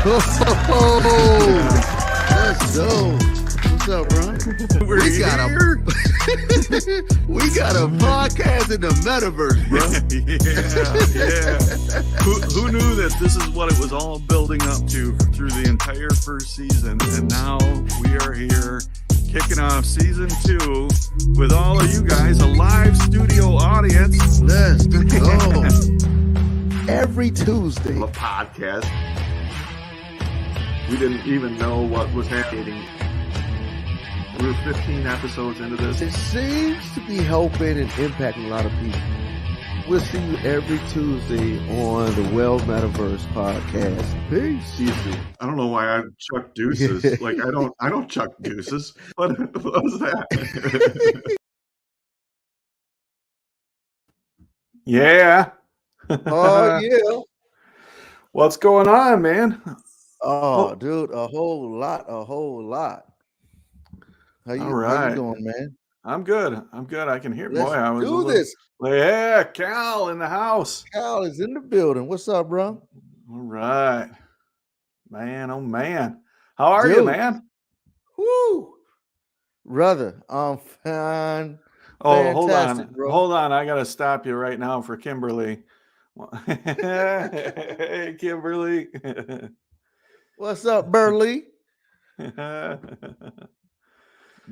Let's go. What's up, bro? We got a we got a podcast in the metaverse, bro. Yeah. Who knew that this is what it was all building up to through the entire first season, and now we are here kicking off season 2 with all of you guys, a live studio audience. Let's go. Every Tuesday, a podcast. We didn't even know what was happening. We were 15 episodes into this. It seems to be helping and impacting a lot of people. We'll see you every Tuesday on the Well Metaverse podcast. Peace. Jesus. I don't know why I chuck deuces. Like I don't chuck deuces. What was that? Yeah. Oh yeah. What's going on, man? Oh, dude, a whole lot. How you doing, man? I'm good. I can hear. Let's Boy, I was do this. Yeah, Cal in the house. Cal is in the building. What's up, bro? All right, man. Oh man, how are you, man? Woo, brother. I'm fine. Oh, Fantastic, bro. Hold on. I gotta stop you right now for Kimberly. Hey, Kimberly. What's up, Burley? Dude,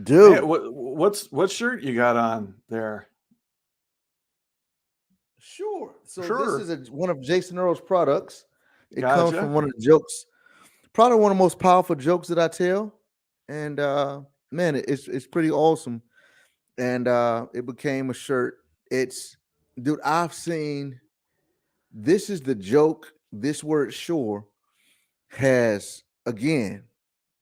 Dude, what shirt you got on there? Sure. So Sure. this is one of Jason Earls' products. It Gotcha. comes from one of the jokes, probably one of the most powerful jokes that I tell. And man, it's pretty awesome. And it became a shirt. Dude, I've seen this is the joke. This word sure has, again,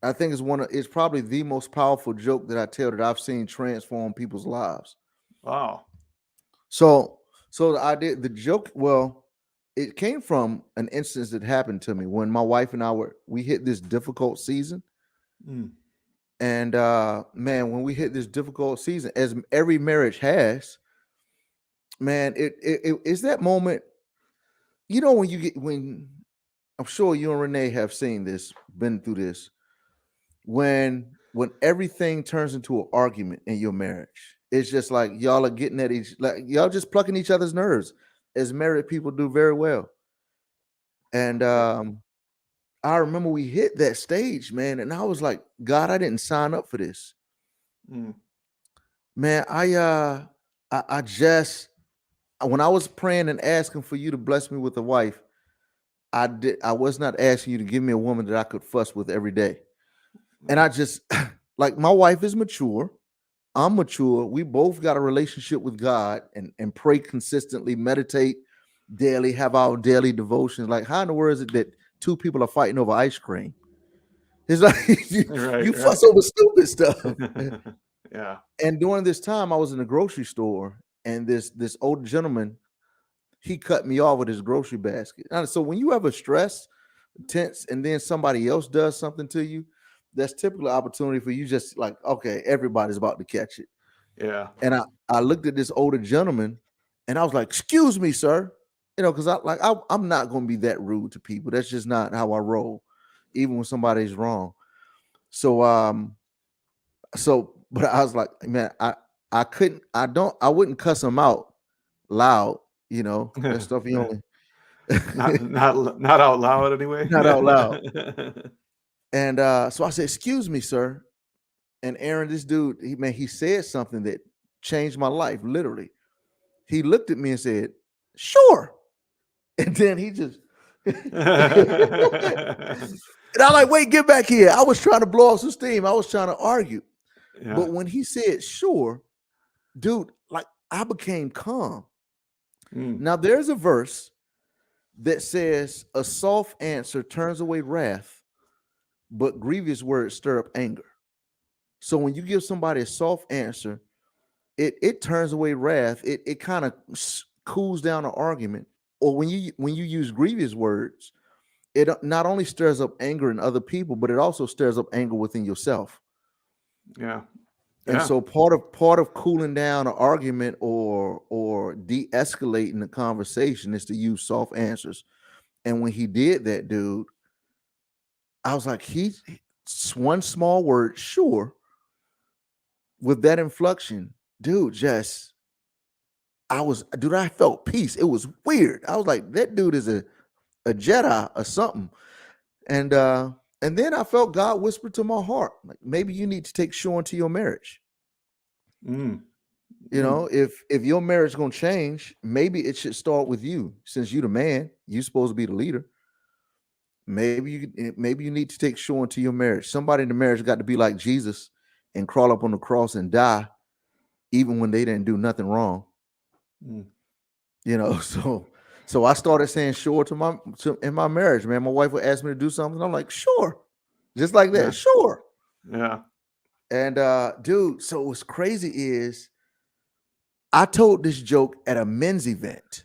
I think it's probably the most powerful joke that I tell that I've seen transform people's lives. Wow. So I did the joke. Well, it came from an instance that happened to me when my wife and we hit this difficult season. Mm. And man, when we hit this difficult season, as every marriage has, man, it is that moment. You know, when I'm sure you and Renee have seen this, been through this, when everything turns into an argument in your marriage. It's just like y'all are getting at y'all just plucking each other's nerves, as married people do very well. And I remember we hit that stage, man, and I was like, God, I didn't sign up for this. Mm. Man, I just, when I was praying and asking for you to bless me with a wife, I was not asking you to give me a woman that I could fuss with every day. And I just, like, my wife is mature. I'm mature. We both got a relationship with God and pray consistently, meditate daily, have our daily devotions. Like, how in the world is it that two people are fighting over ice cream? It's like you fuss over stupid stuff. Yeah. And during this time, I was in the grocery store, and this old gentleman, he cut me off with his grocery basket. And so when you ever stress, tense, and then somebody else does something to you, that's typically an opportunity for you just like, okay, everybody's about to catch it. Yeah. And I looked at this older gentleman and I was like, excuse me, sir. You know, because I'm not going to be that rude to people. That's just not how I roll, even when somebody's wrong. So but I was like, man, I wouldn't cuss him out loud, you know, that stuff you only not out loud anyway. Not out loud. And so I said, excuse me, sir. And Aaron, this dude, he said something that changed my life, literally. He looked at me and said, sure. And then he just and I'm like, wait, get back here. I was trying to blow off some steam. I was trying to argue. Yeah. But when he said sure, dude, like, I became calm. Now there's a verse that says a soft answer turns away wrath, but grievous words stir up anger. So when you give somebody a soft answer, it turns away wrath. It kind of cools down an argument. Or when you use grievous words, it not only stirs up anger in other people, but it also stirs up anger within yourself. Yeah. And so part of cooling down an argument or de-escalating the conversation is to use soft answers. And when he did that, dude, I was like, one small word, sure, with that inflection, dude, I felt peace. It was weird. I was like, that dude is a Jedi or something. And then I felt God whisper to my heart, like, maybe you need to take sure into your marriage. Mm. You know, if your marriage is gonna change, maybe it should start with you. Since you the man, you supposed to be the leader. Maybe you need to take sure into your marriage. Somebody in the marriage got to be like Jesus and crawl up on the cross and die, even when they didn't do nothing wrong. You know, so I started saying sure in my marriage, man. My wife would ask me to do something. I'm like, sure. Just like that, sure. Yeah. And dude, so what's crazy is I told this joke at a men's event.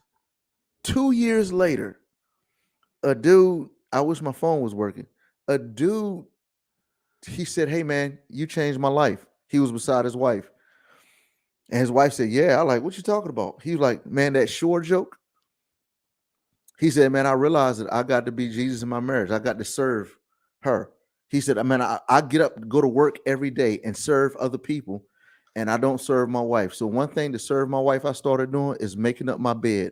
2 years later, a dude, I wish my phone was working. A dude, he said, hey man, you changed my life. He was beside his wife. And his wife said, yeah. I like, what you talking about? He was like, man, that sure joke. He said, man, I realized that I got to be Jesus in my marriage. I got to serve her. He said, I mean, I get up, go to work every day and serve other people, and I don't serve my wife. So one thing to serve my wife I started doing is making up my bed,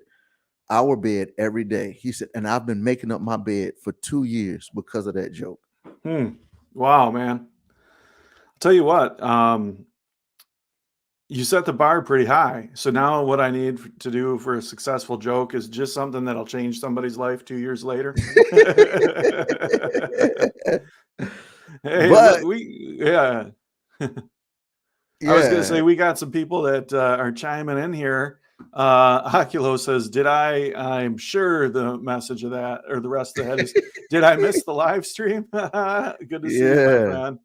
our bed every day. He said, and I've been making up my bed for 2 years because of that joke. Wow, man. I'll tell you what, you set the bar pretty high. So now what I need to do for a successful joke is just something that'll change somebody's life 2 years later. Hey, But yeah. I was going to say, we got some people that are chiming in here. Oculo says, I'm sure the message of that, or the rest of that is, did I miss the live stream? Good to see you, my friend.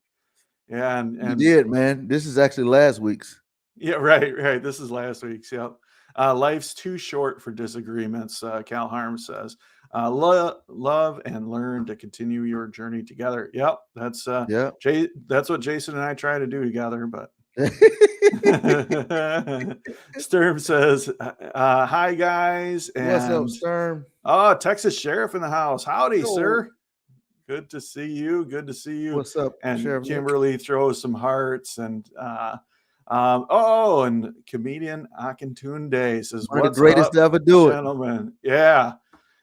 Yeah. And you did, man. This is actually last week's. Yeah, right. This is last week's. Yep. Life's too short for disagreements, Cal Harm says. Love and learn to continue your journey together. Yep. That's that's what Jason and I try to do together, but Sturm says, hi guys. And what's up, Sturm? Oh, Texas Sheriff in the house. Howdy, sir. Good to see you. Good to see you. What's up, and Sheriff Kimberly throws some hearts. And and comedian Akintunde says, one of the greatest to ever do gentlemen. Yeah.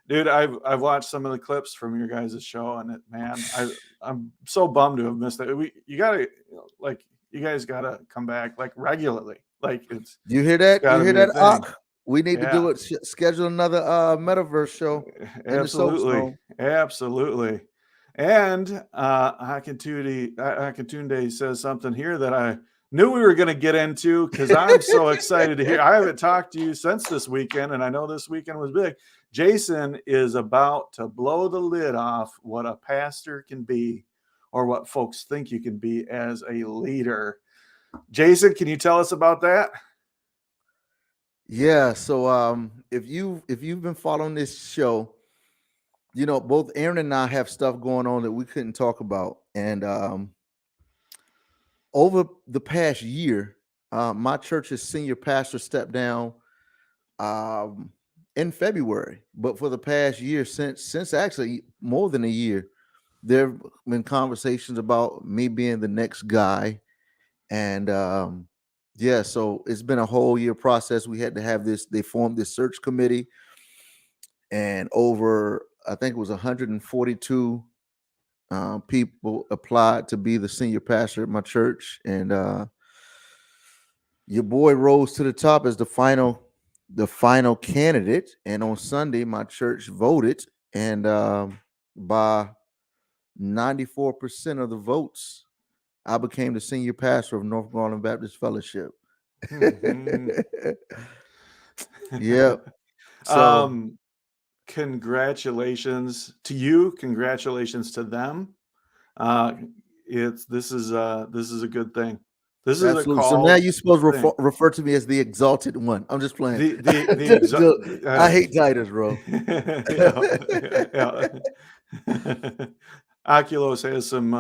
Dude, I've watched some of the clips from your guys' show, and I'm so bummed to have missed it. You guys gotta come back like regularly. Like it's you hear that? You hear that? We need to do it. Schedule another metaverse show. Absolutely. And Akintunde says something here that I knew we were going to get into, because I'm so excited to hear. I haven't talked to you since this weekend, and I know this weekend was big. Jason is about to blow the lid off what a pastor can be, or what folks think you can be as a leader. Jason, can you tell us about that? Yeah. So if you've been following this show, you know, both Aaron and I have stuff going on that we couldn't talk about. And over the past year, my church's senior pastor stepped down in February. But for the past year, since actually more than a year, there have been conversations about me being the next guy. And so it's been a whole year process. We had to have this, they formed this search committee, and over, I think it was 142 people applied to be the senior pastor at my church. And your boy rose to the top as the final candidate. And on Sunday, my church voted, and by 94% of the votes, I became the senior pastor of North Garland Baptist Fellowship. Yeah. So congratulations to you. Congratulations to them. This is a good thing. This is a call. So now you're supposed to refer to me as the exalted one. I'm just playing. I hate titles, bro. Oculos has some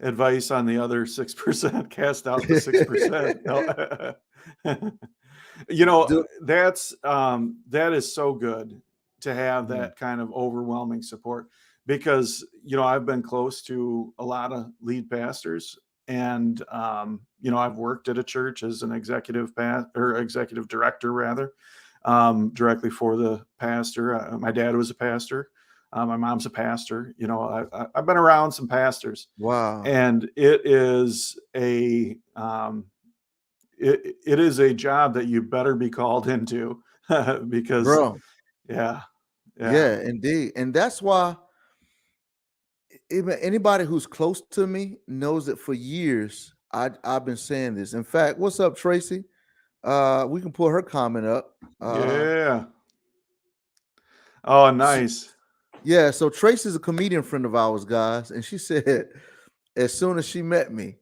advice on the other 6%. Cast out the 6%. You know, that is so good to have that kind of overwhelming support. because, I've been close to a lot of lead pastors, and, I've worked at a church as an executive director rather, directly for the pastor. My dad was a pastor. My mom's a pastor. I've been around some pastors. Wow. And it is a it is a job that you better be called into because Bro. yeah. Yeah, indeed. And that's why even anybody who's close to me knows that for years I've been saying this. In fact, what's up, Tracy? We can pull her comment up. Yeah. Oh, So, nice. yeah, so Tracy's a comedian friend of ours, guys, and she said as soon as she met me,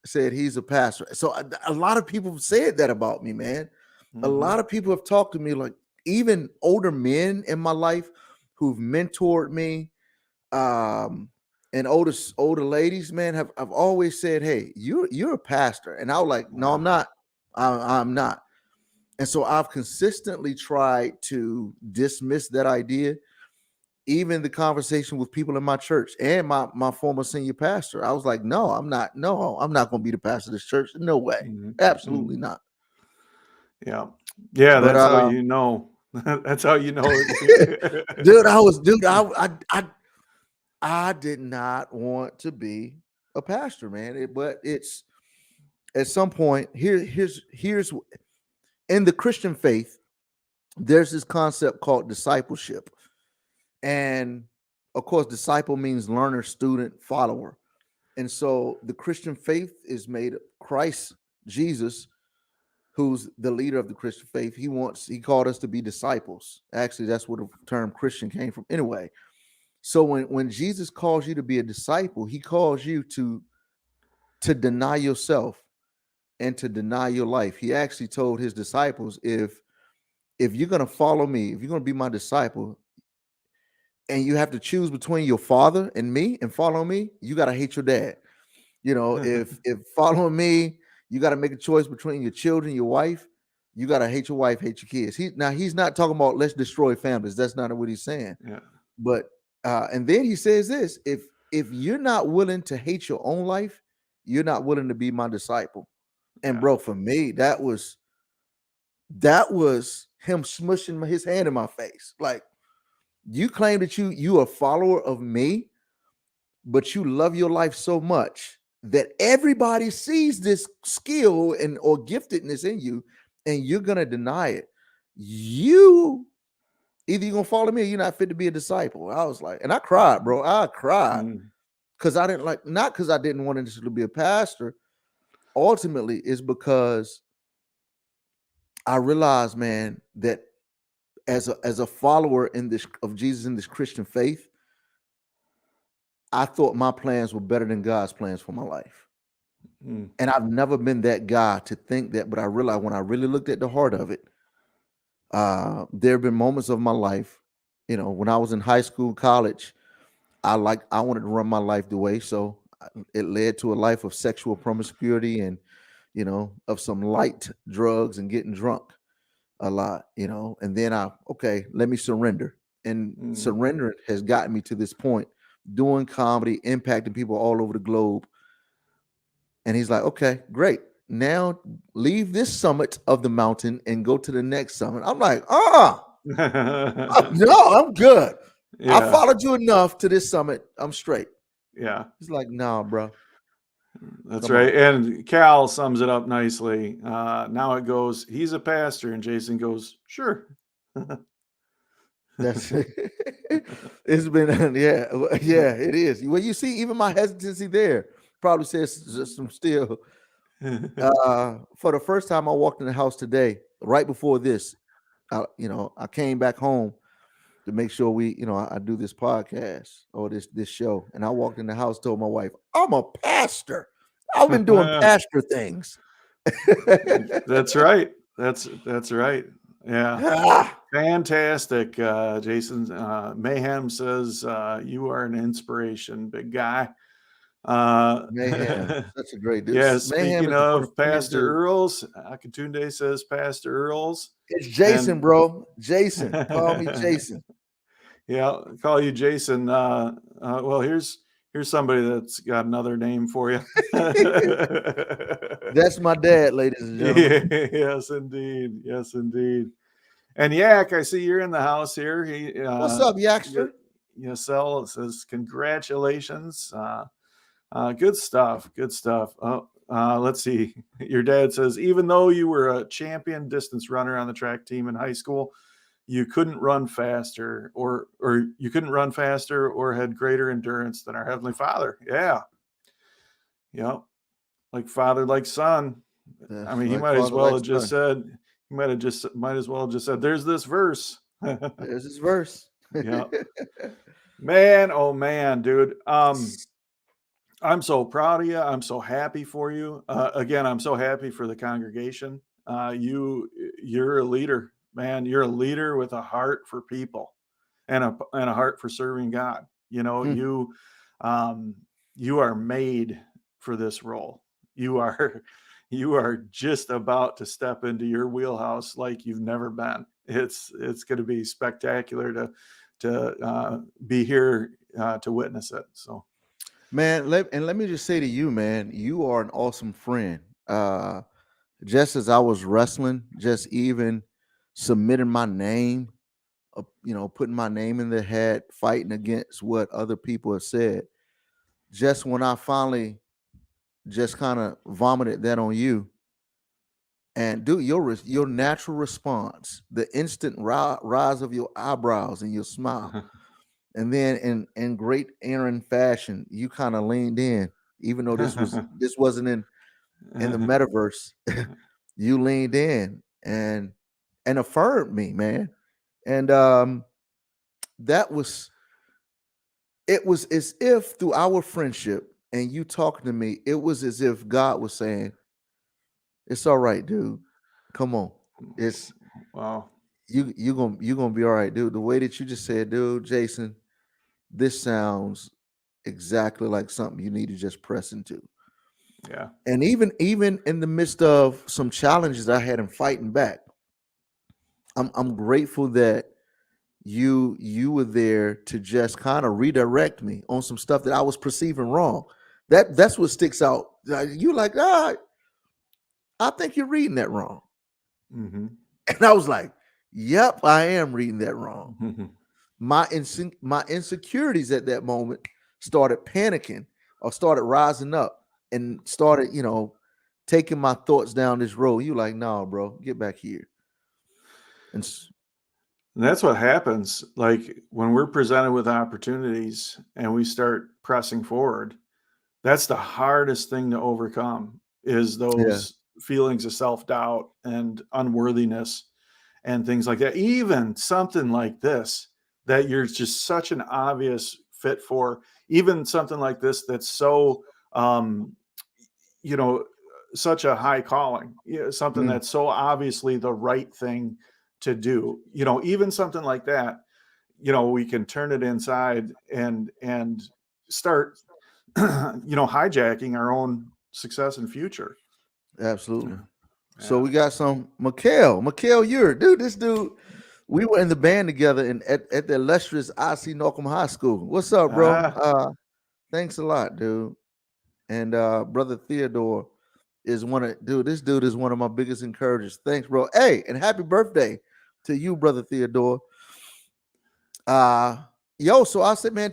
said he's a pastor. So a lot of people have said that about me, man. A lot of people have talked to me, like even older men in my life who've mentored me, and older ladies, man, I've always said, "Hey, you're a pastor," and I was like, "No, I'm not. I'm not." And so I've consistently tried to dismiss that idea. Even the conversation with people in my church and my former senior pastor, I was like, "No, I'm not. No, I'm not going to be the pastor of this church. No way, absolutely not." Yeah, yeah. But That's how you know. That's how you know. dude, I did not want to be a pastor, man. But it's at some point here's in the Christian faith, there's this concept called discipleship. And of course, disciple means learner, student, follower. And so the Christian faith is made of Christ Jesus, who's the leader of the Christian faith. He called us to be disciples. Actually, that's where the term Christian came from. Anyway, so when Jesus calls you to be a disciple, he calls you to deny yourself and to deny your life. He actually told his disciples, if you're going to follow me, if you're going to be my disciple, and you have to choose between your father and me and follow me, you got to hate your dad. If following me, you got to make a choice between your children, your wife, you got to hate your wife, hate your kids. He's not talking about let's destroy families. That's not what he's saying. Yeah. But and then he says this, if you're not willing to hate your own life, you're not willing to be my disciple. And bro, for me, that was him smushing his hand in my face. Like, you claim that you are a follower of me, but you love your life so much that everybody sees this skill and or giftedness in you, and you're gonna deny it. Either you're gonna follow me or you're not fit to be a disciple. I was like, and I cried, bro. I cried because I didn't like, not because I didn't want to be a pastor. Ultimately, it's because I realized, man, that as a follower of Jesus in this Christian faith, I thought my plans were better than God's plans for my life. And I've never been that guy to think that, but I realized when I really looked at the heart of it, there have been moments of my life, when I was in high school, college, I wanted to run my life the way. So it led to a life of sexual promiscuity and, of some light drugs and getting drunk a lot, and then let me surrender. And surrender has gotten me to this point, doing comedy, impacting people all over the globe. And he's like, okay, great. Now leave this summit of the mountain and go to the next summit. I'm like, no, I'm good. Yeah. I followed you enough to this summit. I'm straight. Yeah. He's like, nah, bro. That's right. And Cal sums it up nicely. Now it goes, he's a pastor. And Jason goes, sure. That's it's been, yeah, it is. Well, you see, even my hesitancy there probably says just some still. For the first time I walked in the house today, right before this, I came back home to make sure I do this podcast or this show. And I walked in the house, told my wife, I'm a pastor. I've been doing pastor things. That's right. That's right. Yeah. Fantastic. Jason Mayhem says you are an inspiration, big guy. Mayhem, that's a great dude. Yeah, speaking of Pastor Earls, Akatunde says Pastor Earls. It's Jason, bro. Jason. Call me Jason. Yeah, call you Jason. Well, here's somebody that's got another name for you. That's my dad, ladies and gentlemen. Yes, indeed. Yes, indeed. And Yak, I see you're in the house here. He, What's up, Yakster? Yasel says congratulations. Good stuff. Good stuff. Oh, let's see. Your dad says even though you were a champion distance runner on the track team in high school, you couldn't run faster, or you couldn't run faster or had greater endurance than our Heavenly Father. Yeah. Yep. Like father, like son. I mean, he Like might as father, well like have just son. said, might as well have just said, there's this verse. There's this verse. Yeah. Man, oh man, dude. I'm so proud of you. I'm so happy for you. Again, I'm so happy for the congregation. You're a leader, man. You're a leader with a heart for people and a heart for serving God. You know, you are made for this role. You are you are just about to step into your wheelhouse like you've never been. It's going to be spectacular to be here to witness it. So. Man, let me just say to you, man, you are an awesome friend. Just as I was wrestling, just even submitting my name, putting my name in the hat, fighting against what other people have said. Just when I finally just kind of vomited that on you, and dude, your natural response, the instant rise of your eyebrows and your smile, and then in great Aaron fashion, you kind of leaned in, even though this wasn't in the metaverse. You leaned in and affirmed me, man. And that was it was as if through our friendship and you talking to me, it was as if God was saying, "It's all right, dude. Come on. It's Wow. you gonna be all right, dude." The way that you just said, dude, Jason, this sounds exactly like something you need to just press into. Yeah. And even in the midst of some challenges I had in fighting back, I'm grateful that you were there to just kind of redirect me on some stuff that I was perceiving wrong. That's what sticks out. You like, I think you're reading that wrong. Mm-hmm. And I was like, yep, I am reading that wrong. Mm-hmm. My insecurities at that moment started panicking or started rising up and started, taking my thoughts down this road. You like, no, bro, get back here. And And that's what happens. Like when we're presented with opportunities and we start pressing forward, that's the hardest thing to overcome is yeah, those feelings of self-doubt and unworthiness and things like that. Even something like this that you're just such an obvious fit for, even something like this that's so you know, such a high calling, something mm, that's so obviously the right thing to do. Even something like that, we can turn it inside and start, hijacking our own success and future. absolutely. So Yeah. we got some Mikhail, you're dude. This dude, we were in the band together at the illustrious IC Norcom High School. What's up, bro? Ah, Thanks a lot, dude. And brother Theodore is this dude is one of my biggest encouragers. Thanks, bro. Hey, and happy birthday to you, brother Theodore. Uh so I said, man,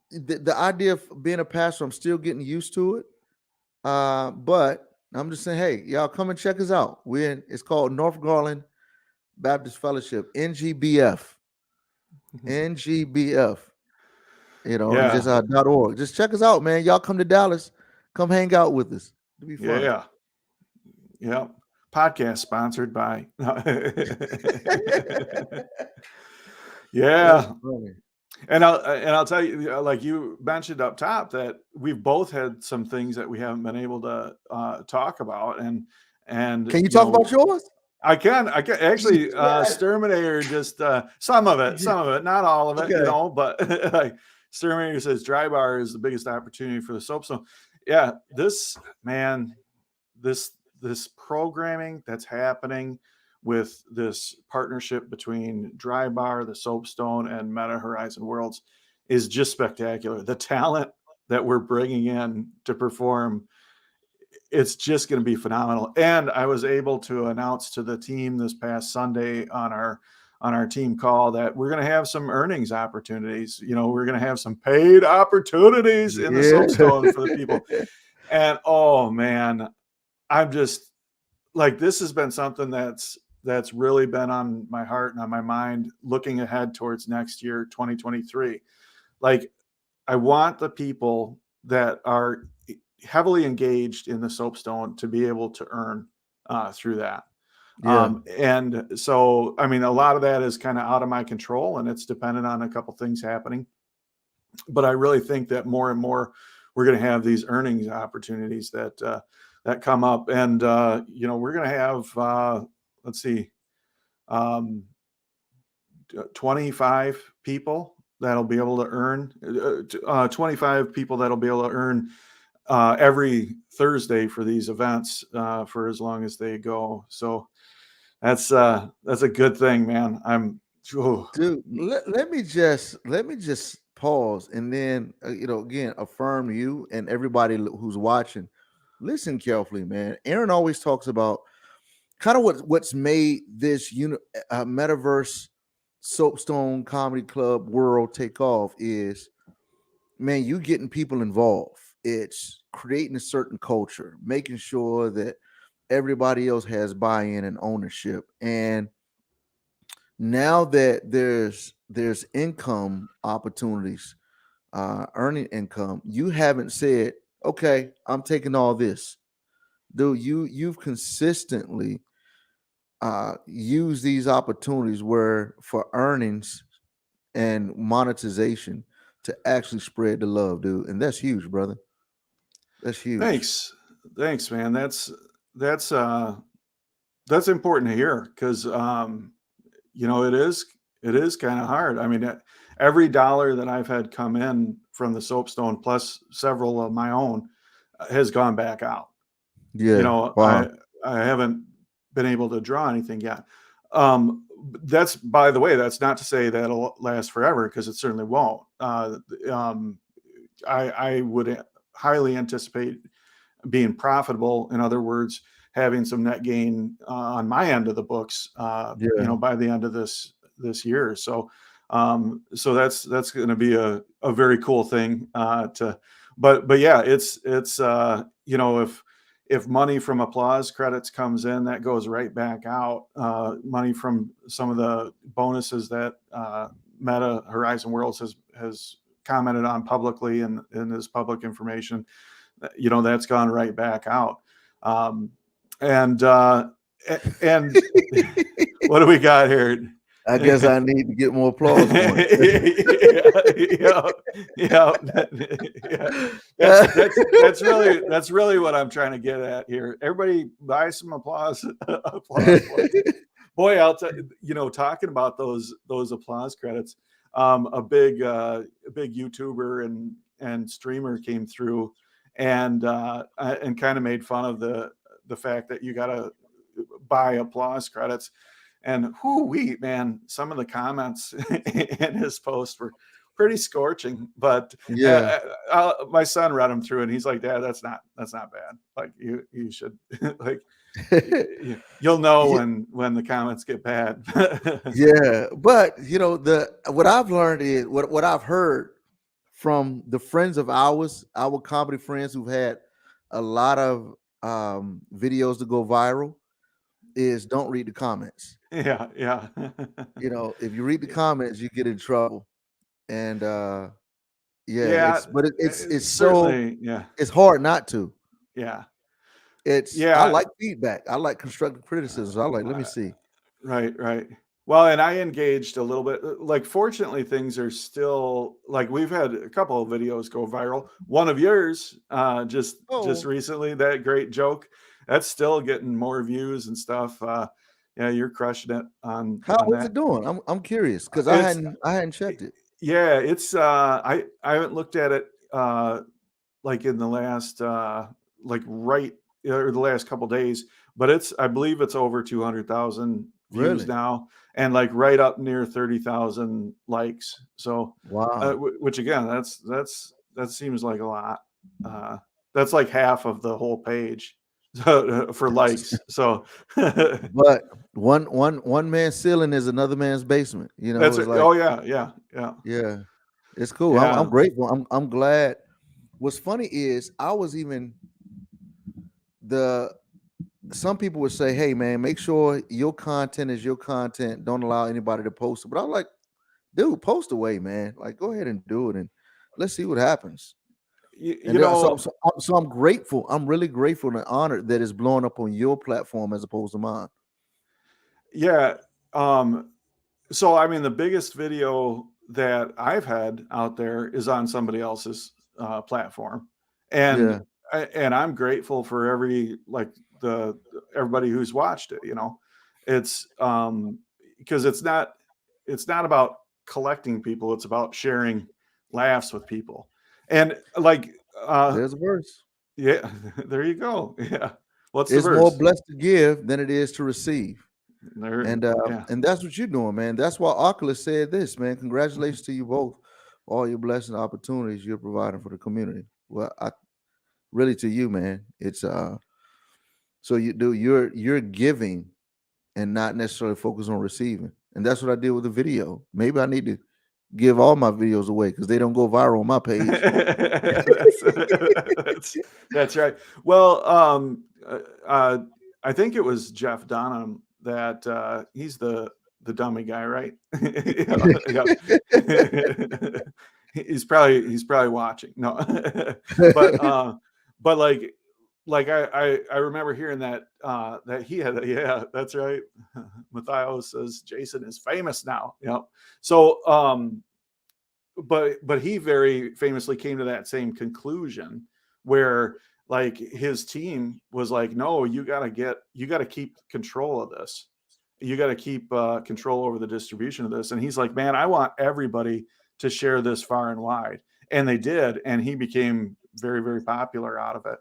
the idea of being a pastor, I'm still getting used to it. But I'm just saying, hey, y'all come and check us out. It's called North Garland Baptist Fellowship, NGBF. NGBF. And yeah. just .org. Just check us out, man. Y'all come to Dallas, come hang out with us. It'll be fun. Yeah. Yeah. Podcast sponsored by. That's Yeah. funny. And I'll tell you, like you mentioned up top, that we've both had some things that we haven't been able to talk about, and Can you talk about yours? I can actually. Yes. Sturminator just some of it, not all of it, Okay. but like Sturminator says, dry bar is the biggest opportunity for the soapstone. Yeah, this programming that's happening with this partnership between Dry Bar, the Soapstone, and Meta Horizon Worlds is just spectacular. The talent that we're bringing in to perform, it's just going to be phenomenal. And I was able to announce to the team this past Sunday on our team call that we're going to have some earnings opportunities. We're going to have some paid opportunities in the Soapstone for the people. And oh man, I'm just like, this has been something that's really been on my heart and on my mind looking ahead towards next year, 2023. Like, I want the people that are heavily engaged in the Soapstone to be able to earn through that. Yeah. And so, I mean, a lot of that is kind of out of my control, and it's dependent on a couple things happening. But I really think that more and more we're going to have these earnings opportunities that come up, and we're going to have let's see, 25 people that'll be able to earn 25 people that'll be able to earn every Thursday for these events for as long as they go. So that's a good thing, man. Dude, let me just pause and then again affirm you and everybody who's watching. Listen carefully, man. Aaron always talks about kind of what's made this metaverse Soapstone Comedy Club world take off is, man, you getting people involved. It's creating a certain culture, making sure that everybody else has buy-in and ownership. And now that there's income opportunities, earning income, you haven't said, okay, I'm taking all this. Dude, you've consistently used these opportunities where for earnings and monetization to actually spread the love, dude. And that's huge, brother. That's huge. Thanks, man. That's important to hear, because it is kind of hard. I mean, every dollar that I've had come in from the Soapstone, plus several of my own, has gone back out. Yeah. Wow. I haven't been able to draw anything yet. That's, by the way, that's not to say that'll last forever, because it certainly won't. I would highly anticipate being profitable. In other words, having some net gain on my end of the books, by the end of this year. So that's going to be a very cool thing but yeah, it's if money from applause credits comes in, that goes right back out. Money from some of the bonuses that Meta Horizon Worlds has commented on publicly in his public information, that's gone right back out. And what do we got here? I guess I need to get more applause points. That's really what I'm trying to get at here. Everybody buy some applause points. Boy, I'll tell you, talking about those applause credits, a big YouTuber and streamer came through and kind of made fun of the fact that you got to buy applause credits. And man, some of the comments in his post were pretty scorching. But my son read them through, and he's like, "Dad, that's not bad. Like you should like you'll know when the comments get bad." Yeah, but what I've learned is what I've heard from the friends of our comedy friends who've had a lot of videos to go viral is don't read the comments. Yeah. If you read the comments, you get in trouble. And it's hard not to. Yeah. I like feedback. I like constructive criticism. So I like, let me see. Right. Well, and I engaged a little bit. Like, fortunately, things are still, like, we've had a couple of videos go viral. One of yours, just recently, that great joke, that's still getting more views and stuff. Yeah, you're crushing it on. How is it doing? I'm curious, because I hadn't checked it. Yeah, it's I haven't looked at it like in the last the last couple days, but I believe it's over 200,000 views Really? now, and like right up near 30,000 likes. So, Wow. which again, that seems like a lot. Uh, that's like half of the whole page for likes. So But one man's ceiling is another man's basement. You know, that's it's it. like, Oh yeah, yeah, yeah, yeah, it's cool. I'm yeah. grateful. I'm glad. What's funny is I was even the some people would say, "Hey man, make sure your content is your content. Don't allow anybody to post it." But I'm like, dude, post away, man. Like, go ahead and do it, and let's see what happens. You, And you know, so I'm grateful. I'm really grateful and honored that it's blowing up on your platform as opposed to mine. yeah. Um, So, I mean, the biggest video that I've had out there is on somebody else's platform, and Yeah, and I'm grateful for the everybody who's watched it. It's because it's not about collecting people; it's about sharing laughs with people, and like there's a verse. yeah, there you go. Yeah, what's the It's more verse? blessed to give than it is to receive. There, yeah. And that's what you're doing, man. That's why Oculus said this, man. Congratulations to you both. All your blessings and opportunities you're providing for the community. Well, I really to you, man. It's so you're giving and not necessarily focus on receiving. And that's what I did with the video. Maybe I need to give all my videos away because they don't go viral on my page. That's right. Well, I think it was Jeff Dunham that he's the dummy guy, right? Yeah, yeah. He's probably watching. No, but but I remember hearing that he had yeah, that's right. Matthias says Jason is famous now. Yeah. So but he very famously came to that same conclusion where like his team was like, no, you got to keep control of this. You got to keep control over the distribution of this. And he's like, man, I want everybody to share this far and wide. And they did, and he became very, very popular out of it.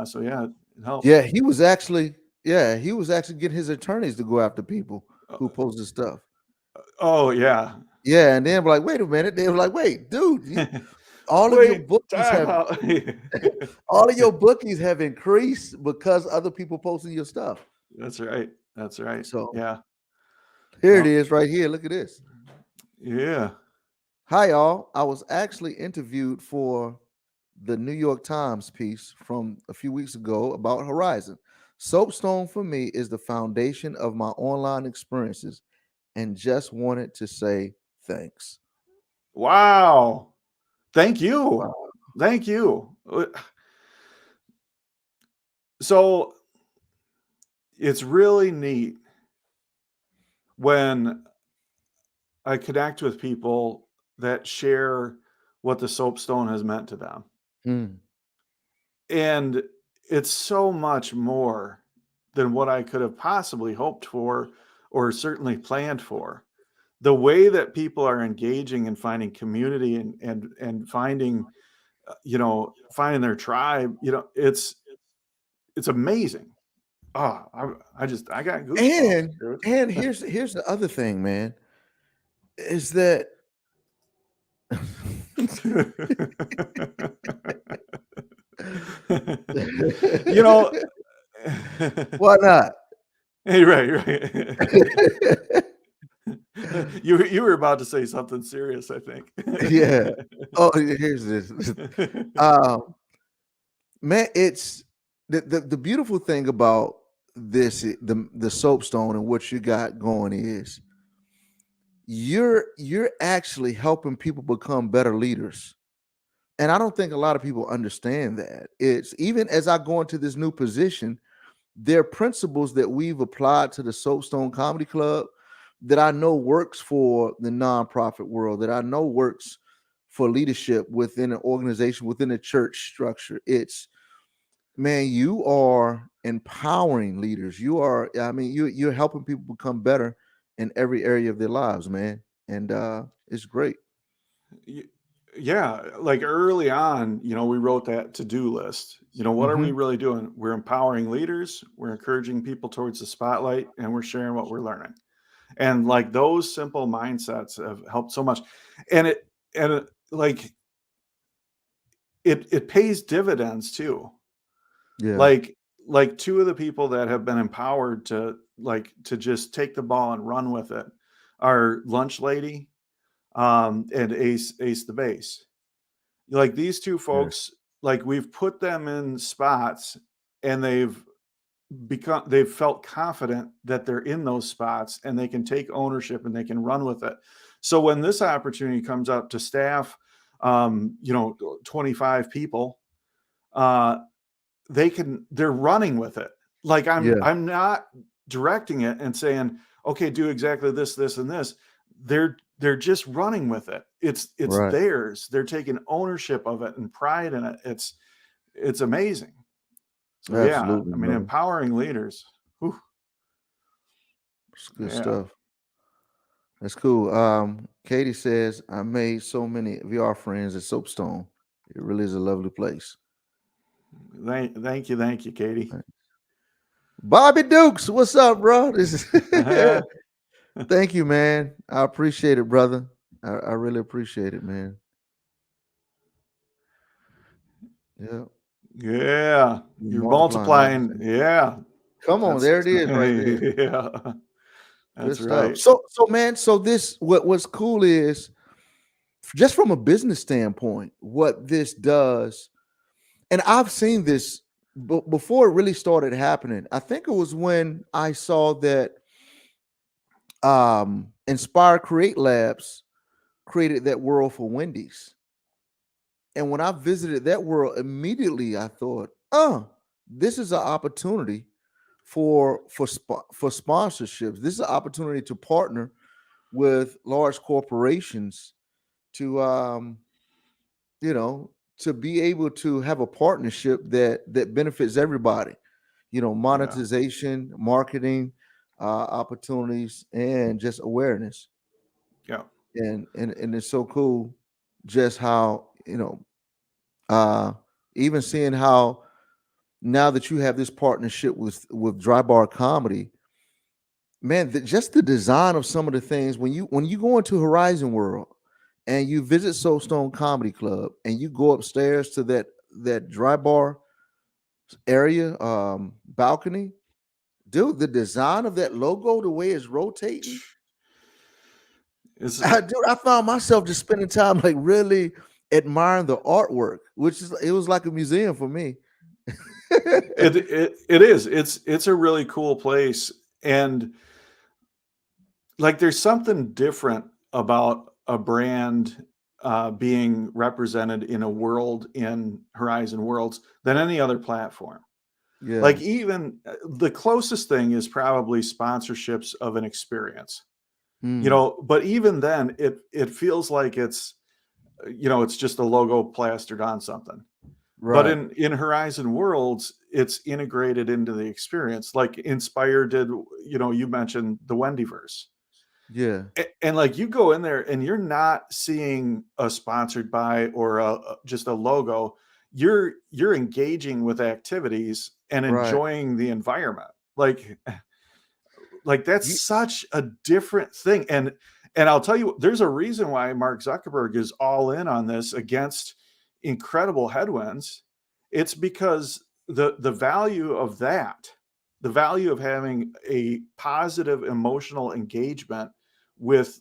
So yeah, it helps. Yeah, he was actually getting his attorneys to go after people who posted stuff. Oh yeah. Yeah, and then like, wait a minute. They were like, wait, dude, all of your Wait, bookies time have out. all of your bookies have increased because other people posting your stuff. That's right. That's right. So Yeah. here it Well, is right here. Look at this. yeah. Hi, y'all. I was actually interviewed for the New York Times piece from a few weeks ago about Horizon. Soapstone for me is the foundation of my online experiences and just wanted to say thanks. Wow. Thank you. Wow. Thank you. So it's really neat when I connect with people that share what the soapstone has meant to them. Mm. And it's so much more than what I could have possibly hoped for or certainly planned for. The way that people are engaging and finding community and finding finding their tribe, it's amazing. Oh, I got goosebumps, And dude. here's the other thing, man, is that you know, why not? hey, right. You were about to say something serious, I think. Yeah. Oh, here's this. Um, man, it's the beautiful thing about this, the soapstone and what you got going is you're actually helping people become better leaders. And I don't think a lot of people understand that. It's even as I go into this new position, there are principles that we've applied to the Soapstone Comedy Club that I know works for the nonprofit world, that I know works for leadership within an organization, within a church structure. It's man, you are empowering leaders. You are, I mean, you're helping people become better in every area of their lives, man. And it's great. Yeah, like early on, we wrote that to-do list. What are we Mm-hmm. really doing? We're empowering leaders, we're encouraging people towards the spotlight, and we're sharing what we're learning. And like those simple mindsets have helped so much. And like it pays dividends too. Yeah. Like like two of the people that have been empowered to just take the ball and run with it are Lunch Lady and Ace the Bass. Like these two Yeah. folks, like we've put them in spots and they've felt confident that they're in those spots and they can take ownership and they can run with it. So when this opportunity comes up to staff 25 people, uh they're running with it. Like Yeah. I'm not directing it and saying, okay, do exactly this and this. They're just running with it. It's Right. theirs. They're taking ownership of it and pride in it. It's amazing. So yeah, Absolutely, I mean, brother. empowering leaders. Whew, It's good yeah, stuff. That's cool. Katie says, I made so many VR friends at Soapstone. It really is a lovely place. thank you, Katie. Right. Bobby Dukes, what's up, bro? This is thank you, man. I appreciate it, brother. I really appreciate it, man. Yeah. Yeah, You're you're multiplying all multiplying. this. Yeah, Come on, that's there it is right there. yeah, Good that's stuff. right. So man, so this what's cool is just from a business standpoint, what this does, and I've seen this before it really started happening. I think it was when I saw that Inspire Create Labs created that world for Wendy's. And when I visited that world, immediately I thought, oh, this is an opportunity for sponsorships. This is an opportunity to partner with large corporations to you know to be able to have a partnership that benefits everybody. Yeah, Monetization, marketing, opportunities, and just awareness. yeah, And it's so cool just how uh even seeing how now that you have this partnership with Dry Bar Comedy, man, just the design of some of the things when you go into Horizon World and you visit Soulstone Comedy Club and you go upstairs to that Dry Bar area balcony, dude, the design of that logo, the way it's rotating, it's dude, I found myself just spending time like really admiring the artwork, which is it was like a museum for me. it is. It's a really cool place, and like there's something different about a brand being represented in a world in Horizon Worlds than any other platform. Yeah. Like even the closest thing is probably sponsorships of an experience. Mm, But even then it feels like it's just a logo plastered on something. But right. in Horizon Worlds, it's integrated into the experience. Like Inspire did, you mentioned the Wendyverse. Yeah. And like you go in there and you're not seeing a sponsored by or just a logo. You're engaging with activities and Right. enjoying the environment. Like that's You, such a different thing. And I'll tell you, there's a reason why Mark Zuckerberg is all in on this against incredible headwinds. It's because the value of that, the value of having a positive emotional engagement with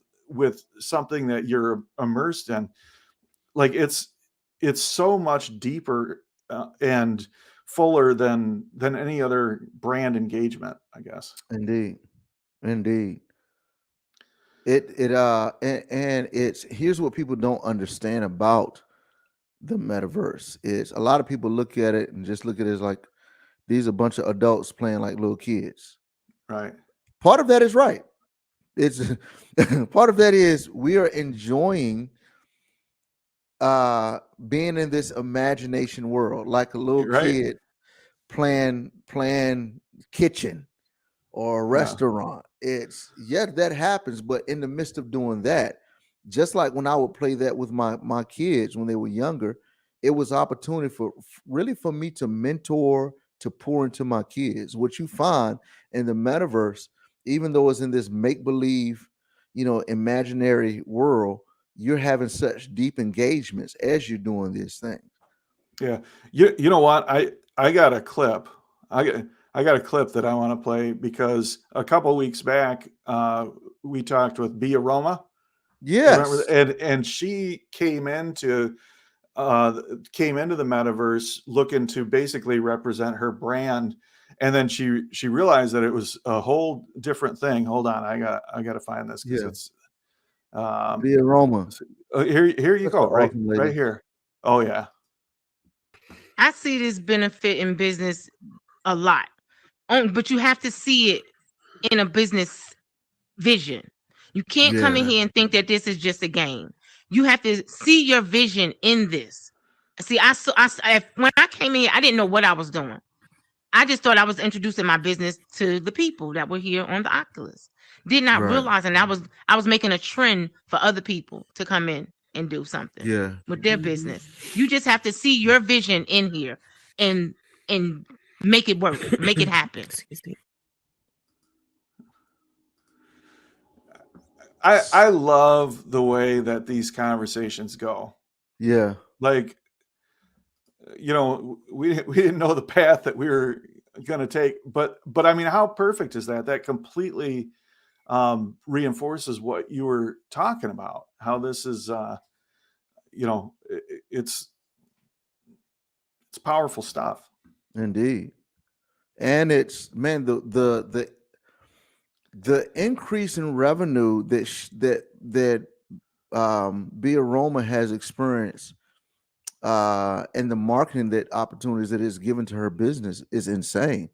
something that you're immersed in, like it's so much deeper and fuller than any other brand engagement, I guess. indeed. Indeed. And it's here's what people don't understand about the metaverse is a lot of people look at it and just look at it as like these are a bunch of adults playing like little kids. Right. Part of that is right. It's part of that is we are enjoying being in this imagination world like a little You're right. kid playing kitchen or a Yeah. restaurant. It's yeah, that happens, but in the midst of doing that, just like when I would play that with my kids when they were younger, it was opportunity for really for me to mentor, to pour into my kids. What you find in the metaverse, even though it's in this make believe, imaginary world, you're having such deep engagements as you're doing these things. Yeah. You know what? I got a clip. I got a clip that I want to play because a couple of weeks back, we talked with Bia Roma. Remember, Yes. and she came into the metaverse looking to basically represent her brand, and then she realized that it was a whole different thing. Hold on, I got to find this because Yeah. it's The aroma. here you Such an go, right awesome right lady. here. Oh yeah. I see this benefit in business a lot, but you have to see it in a business vision. You can't come in Yeah. here and think that this is just a game. You have to see your vision in this. See, when I came in here, I didn't know what I was doing. I just thought I was introducing my business to the people that were here on the Oculus. Did not Right. realize, and I was making a trend for other people to come in and do something Yeah. with their business. You just have to see your vision in here and make it work, make it happen. Excuse me. I love the way that these conversations go. Yeah. Like, we didn't know the path that we were going to take, but I mean, how perfect is that? That completely reinforces what you were talking about. How this is, it's powerful stuff. Indeed. And it's, man, the increase in revenue that Bia Roma has experienced and the marketing that opportunities that is given to her business is insane.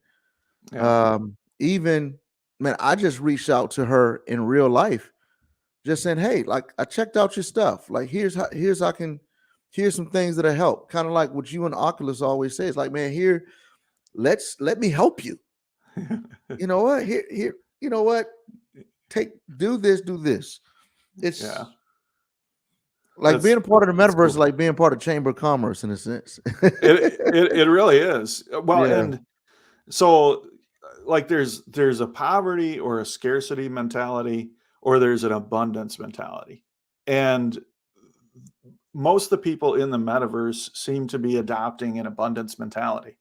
Yeah. Even, man, I just reached out to her in real life, just saying, hey, like, I checked out your stuff. Like, here's some things that help. Kind of like what you and Oculus always says, like, man, here, let me help you. You know what? Here, you know what? Do this. It's like being a part of the metaverse is like being part of Chamber of Commerce in a sense. it really is. Well, Yeah. and so like there's a poverty or a scarcity mentality, or there's an abundance mentality. And most of the people in the metaverse seem to be adopting an abundance mentality.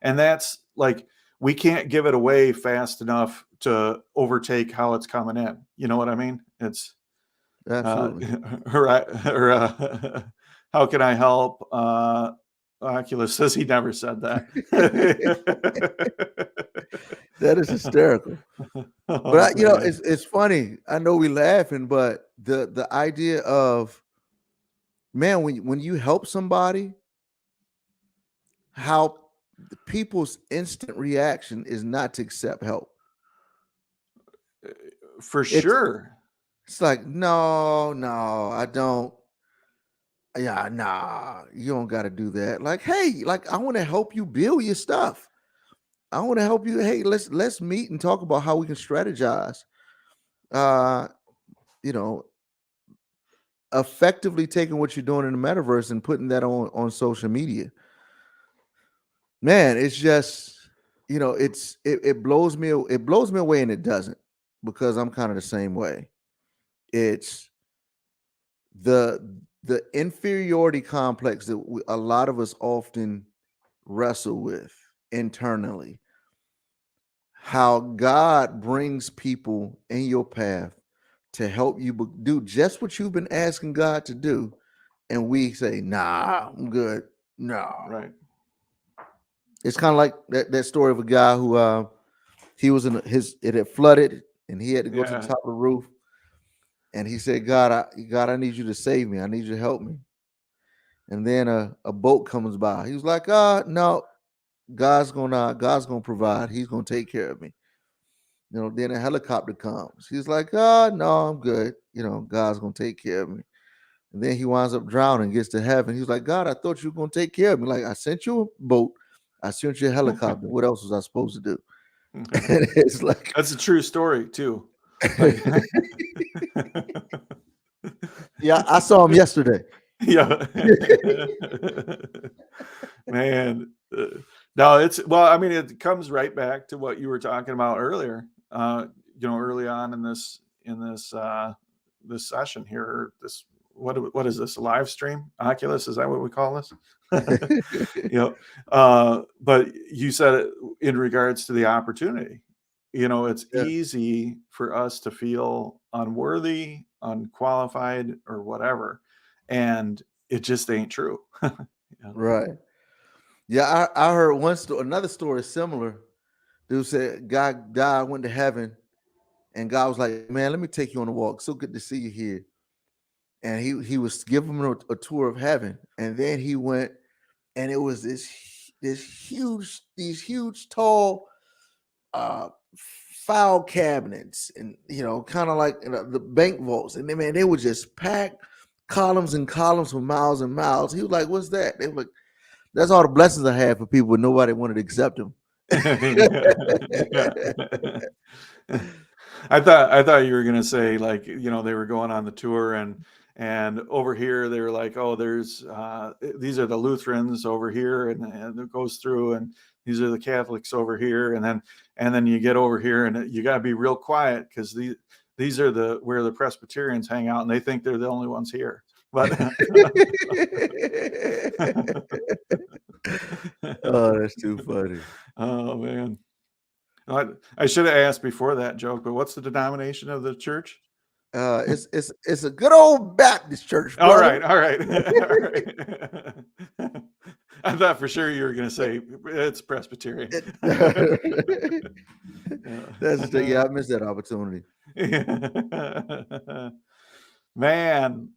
And that's like, we can't give it away fast enough to overtake how it's coming in. You know what I mean? It's absolutely. How can I help? Oculus says he never said that. That is hysterical. But it's funny. I know we laughing, but the idea of, man, when you help somebody, how the people's instant reaction is not to accept help. For sure. It's like, no, I don't. Yeah, nah, you don't got to do that. Like, hey, like, I want to help you build your stuff. I want to help you. Hey, let's meet and talk about how we can strategize. Effectively taking what you're doing in the metaverse and putting that on social media. Man, it's just, it blows me away, and it doesn't, because I'm kind of the same way. It's the inferiority complex that a lot of us often wrestle with internally. How God brings people in your path to help you do just what you've been asking God to do, and we say, nah, I'm good. No. Right. It's kind of like that story of a guy who he was it had flooded and he had to go to the top of the roof, and he said, God, I need you to save me. I need you to help me. And then a boat comes by. He was like, no, God's gonna provide. He's gonna take care of me. Then a helicopter comes. He's like, no, I'm good. God's gonna take care of me. And then he winds up drowning, gets to heaven. He's like, God, I thought you were gonna take care of me. Like, I sent you a boat, I sent you a helicopter. What else was I supposed to do? It's like, that's a true story too. Yeah, I saw him yesterday. Yeah. Man. No, I mean, it comes right back to what you were talking about earlier. Early on in this this session here, what is this, a live stream? Oculus, is that what we call this? But you said it in regards to the opportunity. It's easy for us to feel unworthy, unqualified, or whatever, and it just ain't true. Right. Yeah, I heard another story similar. Dude said God died, went to heaven, and God was like, "Man, let me take you on a walk. So good to see you here." And he was giving him a tour of heaven, and then he went, and it was these huge tall file cabinets, and kind of like the bank vaults, and they were just packed, columns and columns for miles and miles. He was like, "What's that?" They were like, "That's all the blessings I had for people, but nobody wanted to accept them." I thought you were gonna say, like, they were going on the tour, and over here they were like, oh, there's these are the Lutherans over here, and it goes through, and these are the Catholics over here, and then you get over here, and you got to be real quiet because these are where the Presbyterians hang out, and they think they're the only ones here. But oh, that's too funny. Oh man. I should have asked before that joke, but what's the denomination of the church? It's a good old Baptist church, brother. All right. All right. I thought for sure you were going to say it's Presbyterian. Yeah, I missed that opportunity. Man,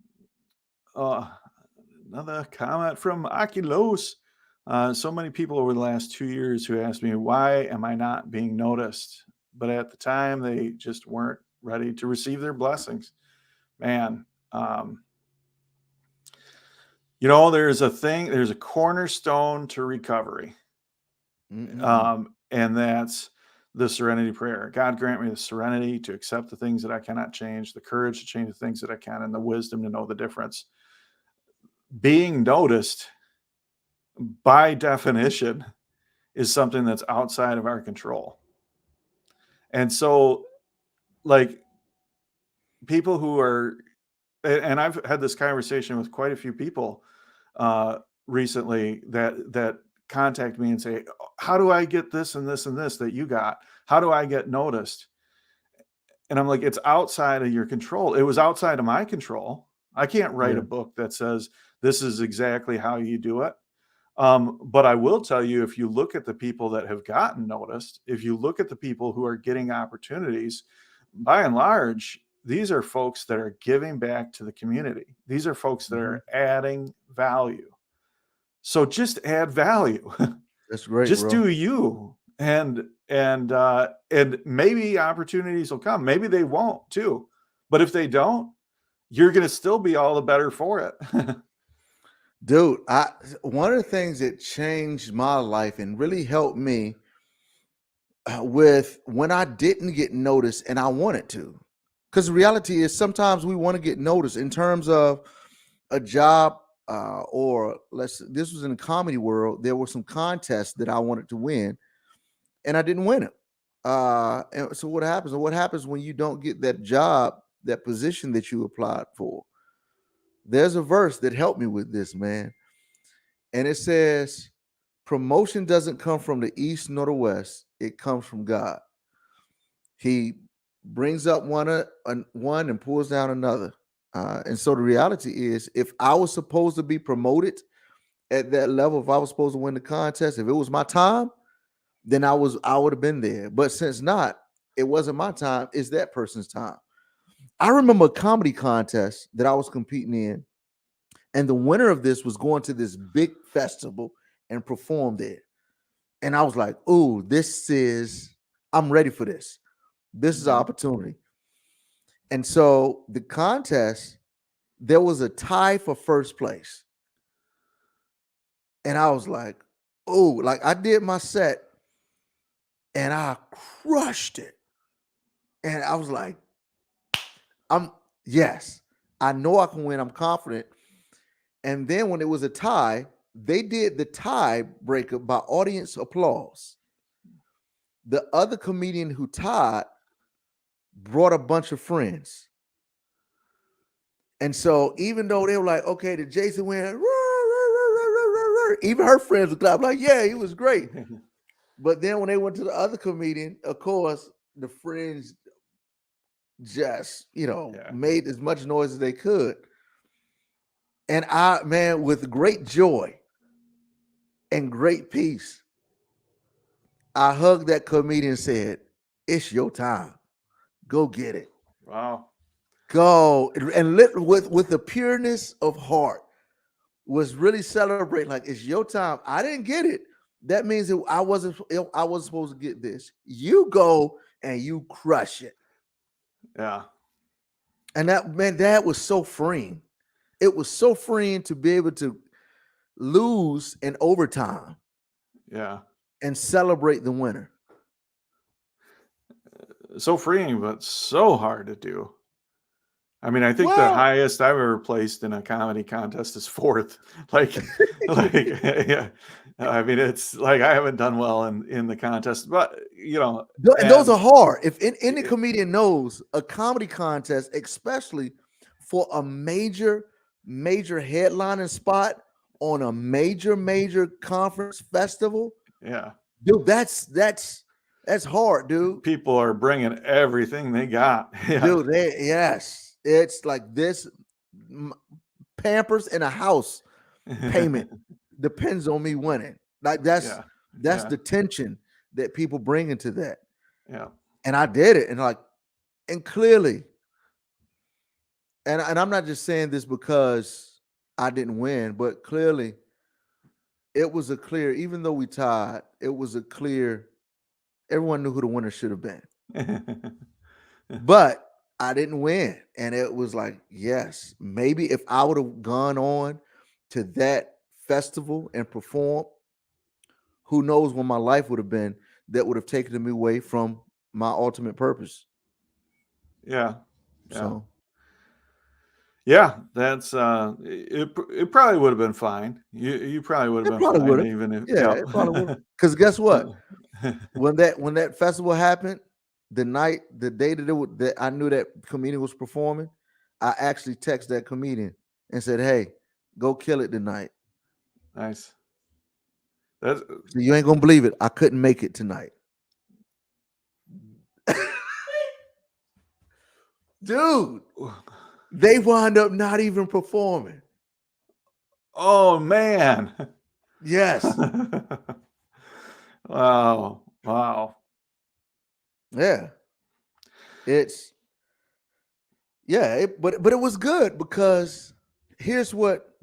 another comment from Oculus. So many people over the last 2 years who asked me, why am I not being noticed? But at the time, they just weren't ready to receive their blessings. Man, there's a cornerstone to recovery. And that's the serenity prayer. God grant me the serenity to accept the things that I cannot change, the courage to change the things that I can, and the wisdom to know the difference. Being noticed, by definition, is something that's outside of our control. And so, like, people who are, and I've had this conversation with quite a few people recently that contact me and say, how do I get this and this and this that you got? How do I get noticed? And I'm like, it's outside of your control. It was outside of my control. I can't write a book that says this is exactly how you do it. But I will tell you, if you look at the people that have gotten noticed, if you look at the people who are getting opportunities, by and large, these are folks that are giving back to the community. These are folks that are adding value. So just add value. That's great. Just bro. do you, and maybe opportunities will come. Maybe they won't too. But if they don't, you're going to still be all the better for it. Dude, one of the things that changed my life and really helped me with when I didn't get noticed and I wanted to, because the reality is sometimes we want to get noticed in terms of a job, or this was in the comedy world. There were some contests that I wanted to win, and I didn't win it. And so what happens? What happens when you don't get that job, that position that you applied for? There's a verse that helped me with this, man. And it says, promotion doesn't come from the east nor the west. It comes from God. He brings up one and pulls down another. And so the reality is, if I was supposed to be promoted at that level, if I was supposed to win the contest, if it was my time, then I would have been there. But since not, it wasn't my time. It's that person's time. I remember a comedy contest that I was competing in, and the winner of this was going to this big festival and perform there. And I was like, "Ooh, I'm ready for this. This is an opportunity." And so the contest, there was a tie for first place. And I was like, "Oh," like I did my set and I crushed it. And I was like, yes. I know I can win. I'm confident. And then when it was a tie, they did the tiebreaker by audience applause. The other comedian who tied brought a bunch of friends. And so even though they were like, okay, the Jason win, even her friends would clap like, yeah, he was great. But then when they went to the other comedian, of course, the friends just, made as much noise as they could. And I, man, with great joy and great peace, I hugged that comedian and said, it's your time. Go get it. Wow. Go. And lit with the pureness of heart was really celebrating. Like, it's your time. I didn't get it. That means that I wasn't supposed to get this. You go and you crush it. Yeah. And that was so freeing. It was so freeing to be able to lose in overtime. Yeah. And celebrate the winner. So freeing, but so hard to do. I mean, I think the highest I've ever placed in a comedy contest is 4th. Yeah. I mean, it's like I haven't done well in the contest, but and those are hard. If any comedian knows a comedy contest, especially for a major headlining spot on a major conference festival, yeah, dude, that's hard, dude. People are bringing everything they got. Yeah. Dude, yes, it's like this Pampers in a house payment depends on me winning. Like that's the tension that people bring into that. Yeah. And I did it, and clearly, and I'm not just saying this because I didn't win, but clearly it was a clear, even though we tied, it was a clear, everyone knew who the winner should have been. But I didn't win. And it was like, yes, maybe if I would have gone on to that festival and performed, who knows what my life would have been that would have taken me away from my ultimate purpose. Yeah. So yeah, that's it probably would have been fine. You probably would have been fine even if it probably would have. Because guess what? when that festival happened, the day that I knew that comedian was performing, I actually texted that comedian and said, hey, go kill it tonight. Nice. So you ain't gonna believe it. I couldn't make it tonight. Dude, they wound up not even performing. Oh man. Yes. Wow. Yeah. But it was good because here's what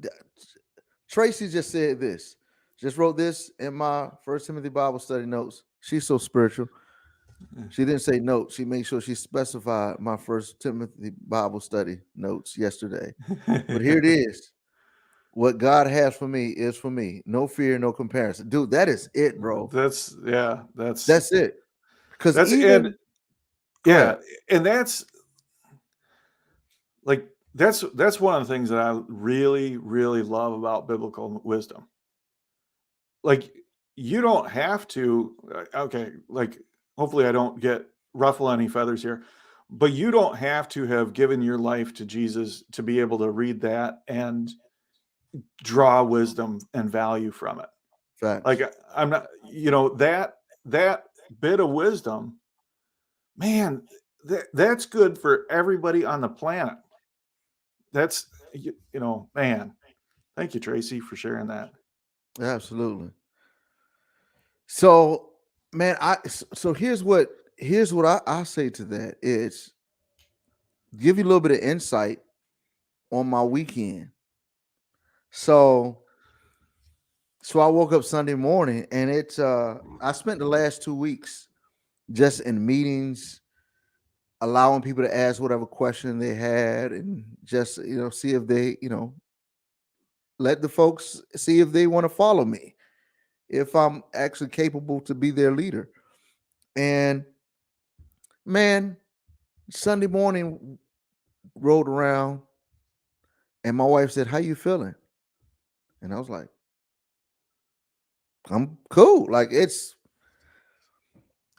Tracy just said this. Just wrote this in my First Timothy Bible study notes. She's so spiritual. She didn't say notes. She made sure she specified my First Timothy Bible study notes yesterday. But here it is. What God has for me is for me. No fear, no comparison. Dude, that is it, bro. That's it. Because that's even and that's like that's one of the things that I really, really love about biblical wisdom. Like, you don't have to, like, hopefully I don't ruffle any feathers here, but you don't have to have given your life to Jesus to be able to read that and draw wisdom and value from it. Facts. Like, I'm not, that bit of wisdom, man, that's good for everybody on the planet. That's, man, thank you, Tracy, for sharing that. Absolutely. So, man, here's what I say to that is give you a little bit of insight on my weekend. So I woke up Sunday morning and I spent the last 2 weeks just in meetings, allowing people to ask whatever question they had and just, see if they, let the folks see if they want to follow me, if I'm actually capable to be their leader. And man, Sunday morning rolled around And my wife said, "How you feeling?" And I was like, "I'm cool. Like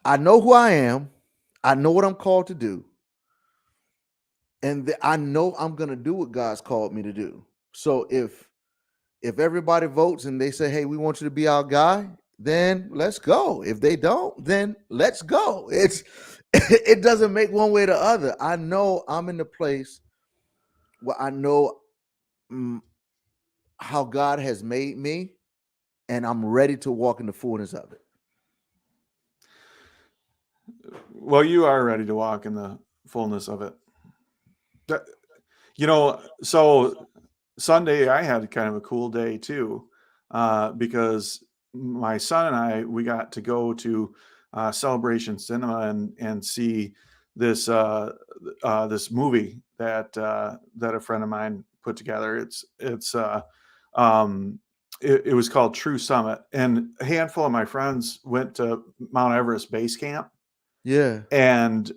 I know who I am. I know what I'm called to do. And I know I'm gonna do what God's called me to do. So if everybody votes and they say, "Hey, we want you to be our guy," then let's go. If they don't, then let's go. It doesn't make one way or the other. I know I'm in the place where I know how God has made me, and I'm ready to walk in the fullness of it. Well, you are ready to walk in the fullness of it. So Sunday I had kind of a cool day too, because my son and we got to go to Celebration Cinema and see this this movie that a friend of mine put together. It was called True Summit, and a handful of my friends went to Mount Everest Base Camp. Yeah. And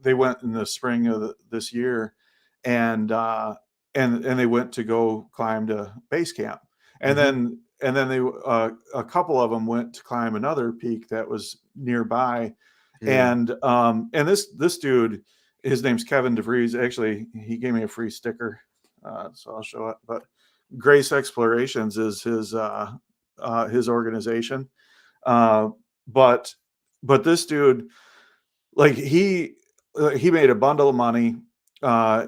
they went in the spring of this year, and they went to go climb to base camp, and then they a couple of them went to climb another peak that was nearby, Yeah. and this dude, his name's Kevin DeVries. Actually, he gave me a free sticker, so I'll show it. But Grace Explorations is his organization, but this dude, like he made a bundle of money.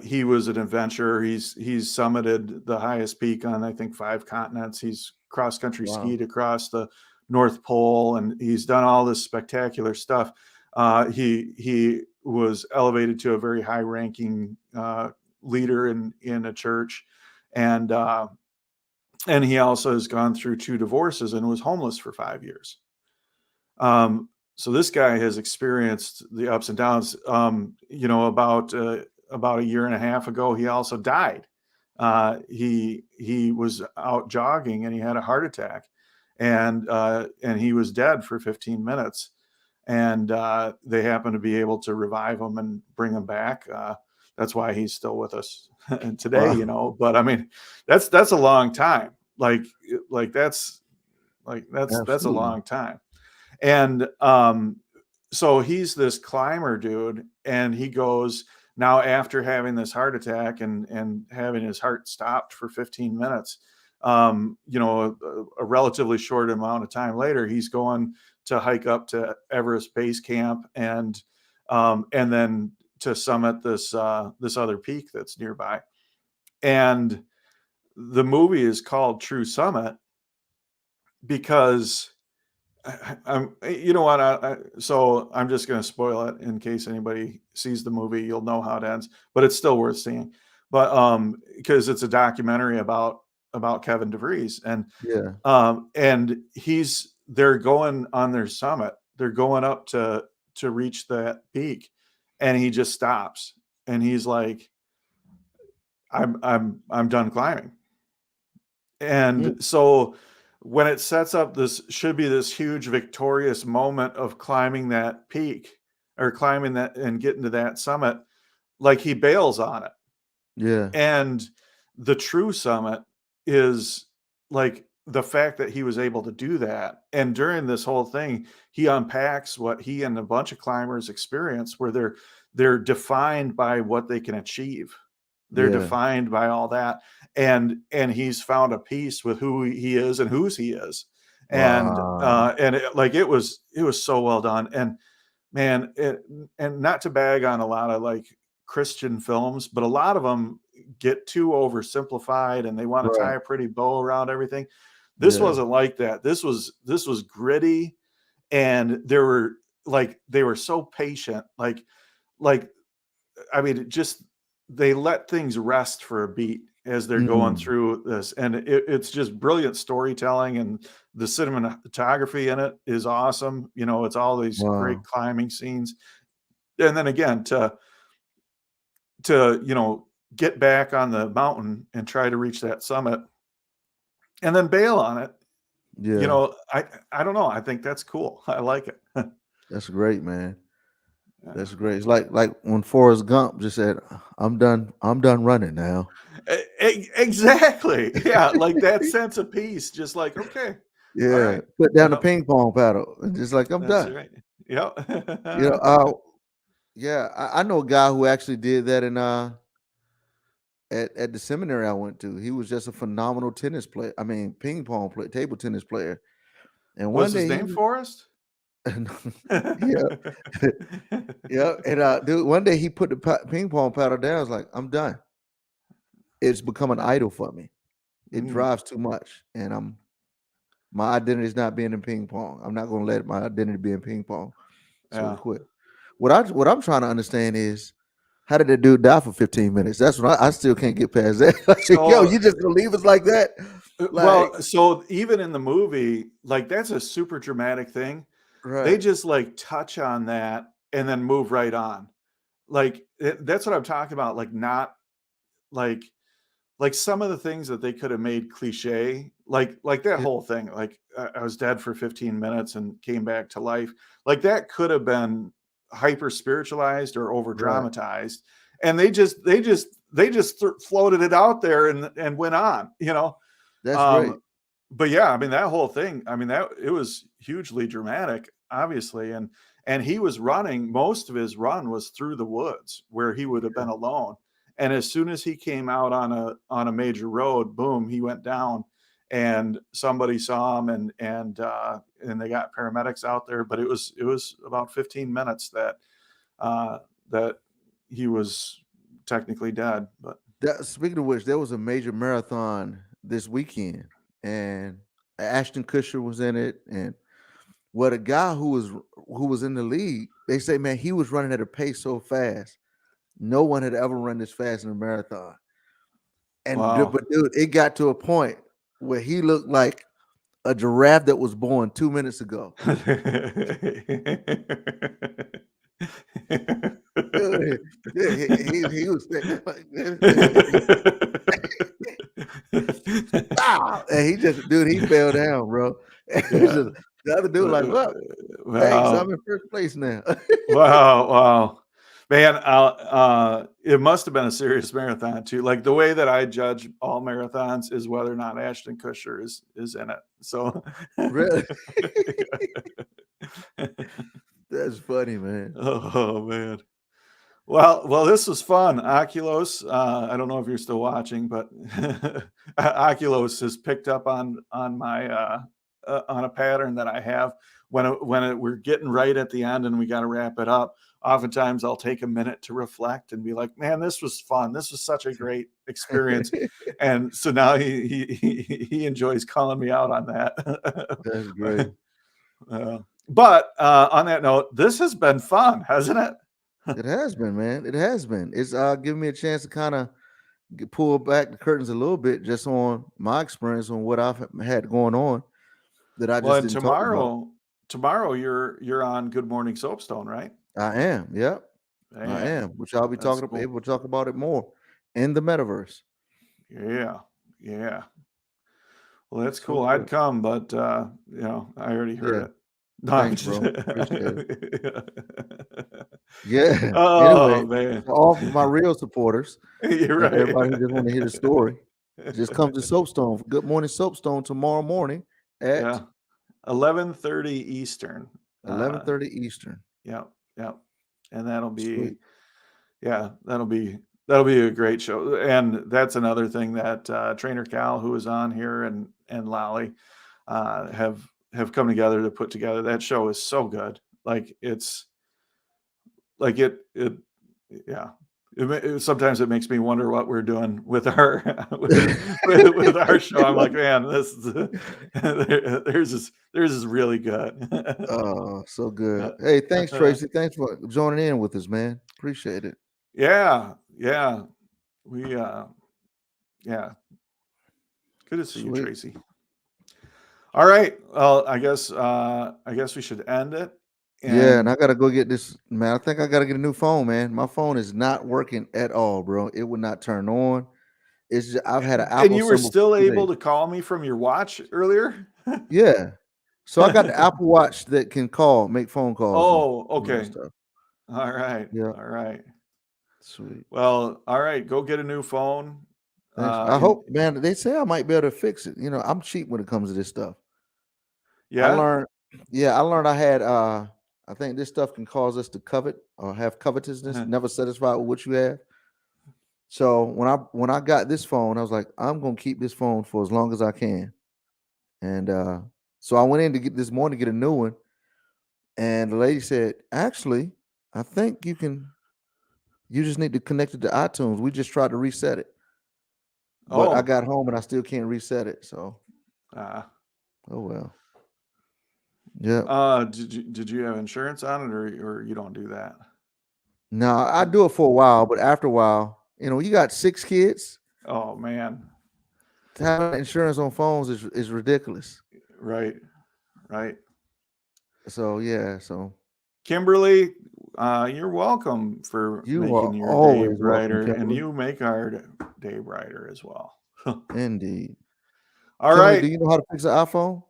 He was an adventurer. He's summited the highest peak on, I think, 5 continents. He's cross country skied across the North Pole, and he's done all this spectacular stuff. He was elevated to a very high ranking leader in a church, and he also has gone through 2 divorces and was homeless for 5 years. So this guy has experienced the ups and downs. About a year and a half ago, he also died. He was out jogging and he had a heart attack, and he was dead for 15 minutes. And they happened to be able to revive him and bring him back. That's why he's still with us today. Wow. But I mean, that's a long time. That's a Absolutely. long time. And so he's this climber dude, and he goes now, after having this heart attack and having his heart stopped for 15 minutes, a relatively short amount of time later, he's going to hike up to Everest Base Camp and then to summit this other peak that's nearby. And the movie is called True Summit because you know what? So I'm just going to spoil it in case anybody sees the movie. You'll know how it ends, but it's still worth seeing. But because it's a documentary about Kevin DeVries, and they're going on their summit. They're going up to reach that peak, and he just stops, and he's like, "I'm done climbing." And so when it sets up, this should be this huge victorious moment of climbing that peak or climbing that and getting to that summit, like he bails on it. Yeah. And the true summit is like the fact that he was able to do that. And during this whole thing, he unpacks what he and a bunch of climbers experience, where they're defined by what they can achieve. They're defined by all that. And he's found a peace with who he is and whose he is. And Wow. it was so well done. And man, and not to bag on a lot of like Christian films, but a lot of them get too oversimplified and they want to tie Right. a pretty bow around everything. This wasn't like that. This was gritty, and they were so patient. I mean, they let things rest for a beat as they're going through this, and it's just brilliant storytelling, and the cinematography in it is awesome. It's all these great Wow. climbing scenes, and then again to get back on the mountain and try to reach that summit, and then bail on it. Yeah. I don't know. I think that's cool. I like it. That's great, man. That's great. It's like when Forrest Gump just said, I'm done running now." Exactly. Yeah, like that sense of peace, just like, okay, all Yeah, right. put down the Yep, ping pong paddle and just like, "I'm that's done." right. Yep. You know, yeah, I know a guy who actually did that in at the seminary I went to. He was just a phenomenal tennis player. I mean, ping pong player, table tennis player. And Was one his day he name was, Forrest? yeah, yeah, and dude, one day he put the ping pong paddle down. I was like, "I'm done. It's become an idol for me. It Mm, drives too much, and my identity is not being in ping pong. I'm not going to let my identity be in ping pong." So he yeah. quit. What I'm trying to understand is, how did that dude die for 15 minutes? That's what I still can't get past that. Like, yo, So, you just gonna leave us like that? Like, so even in the movie, like that's a super dramatic thing. They right. just like touch on that and then move right on. Like that's what I'm talking about. Like not like some of the things that they could have made cliche, like that Yeah, whole thing, like I was dead for 15 minutes and came back to life. Like that could have been hyper spiritualized or over right. dramatized, and they just floated it out there and went on, you know. That's great. Um, but yeah, I mean that whole thing. I mean that it was hugely dramatic, obviously, and he was running. Most of his run was through the woods where he would have been alone. And as soon as he came out on a major road, boom, he went down, and somebody saw him, and they got paramedics out there. But it was about 15 minutes that that he was technically dead. But Speaking of which, there was a major marathon this weekend, and Ashton Kutcher was in it, and what a guy who was in the league, they say, man, he was running at a pace so fast. No one had ever run this fast in a marathon. And wow. but dude, it got to a point where he looked like a giraffe that was born 2 minutes ago. Dude, he was thinking like wow, and he just dude, he fell down, bro. And it was Yeah. just the other dude like, well, thanks, I'm Wow. in first place now. Wow. Wow. Man, it must have been a serious marathon too. Like the way that I judge all marathons is whether or not Ashton Kutcher is in it. So Really? That's funny, man. oh man. Well, this was fun, Oculos. I don't know if you're still watching, but Oculos has picked up on my on a pattern that I have we're getting right at the end and we got to wrap it up. Oftentimes, I'll take a minute to reflect and be like, "Man, this was fun. This was such a great experience." And so now he enjoys calling me out on That's that. great. But on that note, this has been fun, hasn't it? It has been, man. It has been. It's giving me a chance to kind of pull back the curtains a little bit just on my experience on what I've had going on that I Well, just and didn't talk about. tomorrow you're on Good Morning Soapstone, right? I am, yep, I Man, am, which I'll be that's talking cool. able to talk about it more in the metaverse. Yeah, yeah. Well, that's So cool. I'd good. come, but you know, I already heard Yeah, it. No, I'm thanks, just bro. Appreciate it. Yeah. oh Anyway, man, for all my real supporters you're and right. everybody who just want to hear the story, just come to Soapstone. Good morning, Soapstone tomorrow morning at Yeah, 11:30 Eastern. Uh, 11:30 Eastern. yeah, yeah, and that'll be Sweet. yeah, that'll be a great show. And that's another thing that Trainer Cal, who is on here, and Lolly have come together to put together. That show is so good. Like it's like it yeah. Sometimes it makes me wonder what we're doing with our with our show. I'm like, man, this is theirs is really good. Oh, so good. Hey, thanks, Tracy. Thanks for joining in with us, man. Appreciate it. yeah, yeah. We yeah. Good to see you, Sweet. Tracy. All right. Well, I guess we should end it. Yeah, and And I gotta go get this, man. I think I gotta get a new phone, man. My phone is not working at all, bro. It would not turn on. It's just, I've had an and Apple you were symbol still for 2 days. able to call me from your watch earlier? Yeah. So I got the Apple Watch that can make phone calls and Oh, okay. stuff. All right. Yeah. All right. Sweet. Well, all right. Go get a new phone. Thanks. I hope, man. They say I might be able to fix it. I'm cheap when it comes to this stuff. Yeah. I learned I had I think this stuff can cause us to covet or have covetousness, never satisfied with what you have. So when I got this phone, I was like, I'm gonna keep this phone for as long as I can. And so I went in to get this morning to get a new one. And the lady said, actually, I think you just need to connect it to iTunes. We just tried to reset it. But I got home and I still can't reset it. So oh well. Yeah. Did you have insurance on it, or you don't do that? No, I do it for a while, but after a while, you got 6 kids. Oh man. Having insurance on phones is ridiculous. Right. So yeah, Kimberly, you're welcome for making your day brighter, and you make our day brighter as well. Indeed. All Kimberly, right. do you know how to fix an iPhone?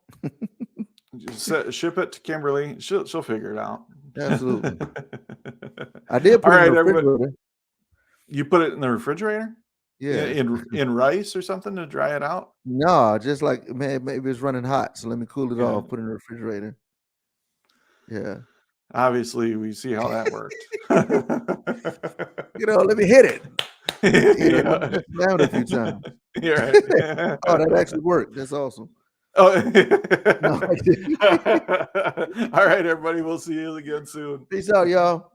Just ship it to Kimberly. She'll figure it out. Absolutely. I did put it in the refrigerator. You put it in the refrigerator? Yeah. In rice or something to dry it out? No, just like maybe it's running hot, so let me cool it off. Put it in the refrigerator. Yeah. Obviously, we see how that worked. Let me hit it. Down a few times. You're right. Oh, that actually worked. That's awesome. Oh. All right, everybody. We'll see you again soon. Peace out, y'all.